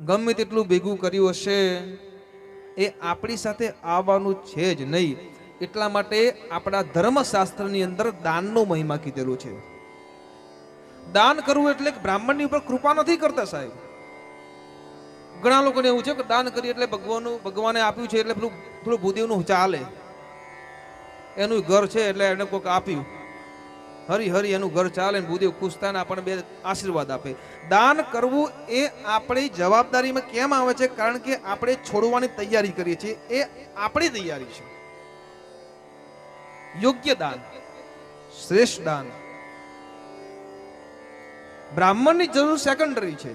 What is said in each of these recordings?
ગમે તેટલું ભેગું કર્યું હશે એ આપણી સાથે આવવાનું છે જ નહીં. એટલા માટે આપણા ધર્મશાસ્ત્રની અંદર દાનનો મહિમા કીધેલું છે. દાન કરવું એટલે બ્રાહ્મણની ઉપર કૃપા નથી કરતા સાહેબ. ઘણા લોકોને એવું છે કે દાન કરીએ એટલે ભગવાને આપ્યું છે એટલે પેલું થોડું ભૂદેવનું ચાલે, એનું ઘર છે એટલે એને કોઈક આપ્યું, હરી હરી એનું ઘર ચાલે, ભૂદેવ ખુશ થાય ને આપણને બે આશીર્વાદ આપે. દાન કરવું એ આપણી જવાબદારીમાં કેમ આવે છે? કારણ કે આપણે છોડવાની તૈયારી કરીએ છીએ, એ આપણી તૈયારી છે. યોગ્ય દાન, શ્રેષ્ઠ દાન. બ્રાહ્મણની જરૂર સેકન્ડરી છે,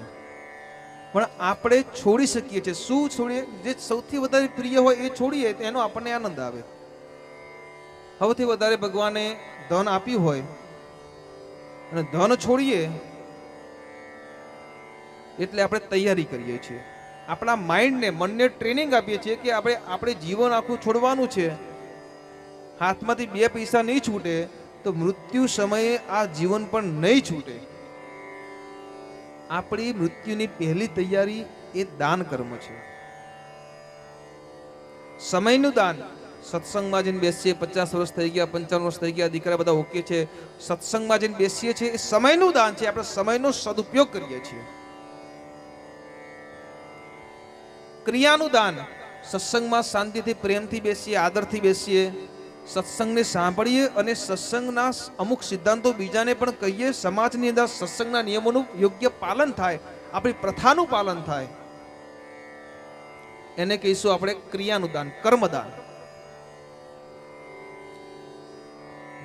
પણ આપણે છોડી શકીએ છીએ. શું છોડીએ? જે સૌથી વધારે પ્રિય હોય એ છોડીએ તો એનો આપણને આનંદ આવે. સૌથી વધારે ભગવાને ધન આપ્યું હોય અને ધન છોડીએ એટલે આપણે તૈયારી કરીએ છીએ. આપણા માઇન્ડને, મનને ટ્રેનિંગ આપીએ છીએ કે આપણે જીવન આખું છોડવાનું છે. હાથમાંથી 2 પૈસા નહીં છૂટે તો મૃત્યુ સમયે આ જીવન પણ નહીં છૂટે. આપણી મૃત્યુની પહેલી તૈયારી એ દાન કર્મ છે. સમયનું દાન. સત્સંગમાં જઈને બેસીએ, 50 વર્ષ થઈ ગયા, 55 વર્ષ થઈ ગયા, દીકરા બધા ઓકે છે, સત્સંગમાં જઈને બેસીએ છીએ, એ સમયનું દાન છે. આપણે સમયનો સદુપયોગ કરીએ છીએ. ક્રિયાનું દાન. સત્સંગમાં શાંતિથી, પ્રેમથી બેસીએ, આદરથી બેસીએ, સત્સંગને સાંભળીએ અને સત્સંગના અમુક સિદ્ધાંતો બીજાને પણ કહીએ. સમાજની અંદર સત્સંગના નિયમોનું યોગ્ય પાલન થાય, આપણી પ્રથાનું પાલન થાય, એને કહીશું આપણે ક્રિયાનું દાન, કર્મદાન.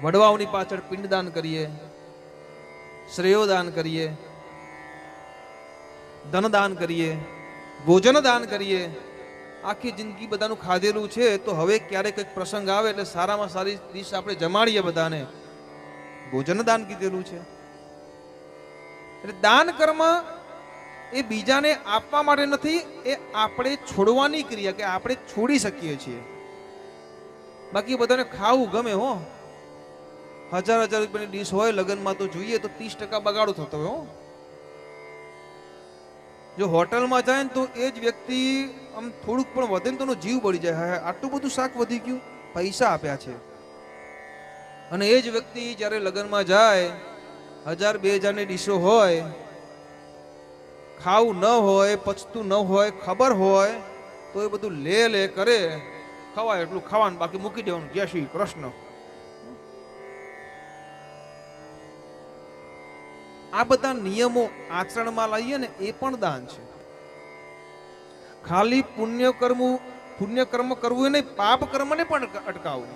વડવાઓની પાછળ પિંડદાન કરીએ, શ્રેયોદાન કરીએ, ધનદાન કરીએ, ભોજન દાન કરીએ. આખી જિંદગી બધાનું ખાધેલું છે તો હવે ક્યારેક કંઈક પ્રસંગ આવે એટલે સારામાં સારી ડીશ આપણે જમાડીએ બધાને, ભોજન દાન કીધેલું છે. એટલે દાન કર્મ એ બીજાને આપવા માટે નથી, એ આપણે છોડવાની ક્રિયા, કે આપણે છોડી શકીએ છીએ. બાકી બધાને ખાવું ગમે હો, 1000 રૂપિયાની ડીશ હોય લગ્નમાં તો જોઈએ તો 30% બગાડો થતો હોય હો. જો હોટલમાં જાય ને તો એ જ વ્યક્તિ આમ થોડુંક પણ વધે ને તો જીવ બળી જાય, આટલું બધું શાક વધી ગયું, પૈસા આપ્યા છે. અને એ જ વ્યક્તિ જ્યારે લગ્નમાં જાય, 1000-2000ની ડીશો હોય, ખાવું ન હોય, પચતું ન હોય, ખબર હોય તો એ બધું લે કરે. ખવાય એટલું ખાવાનું, બાકી મૂકી દેવાનું, જય શ્રી કૃષ્ણ. આ બધા નિયમો આચરણમાં લાવીએ ને એ પણ દાન છે. ખાલી પુણ્ય કર્મ કરવું નહીં, પાપ કર્મને પણ અટકાવવું.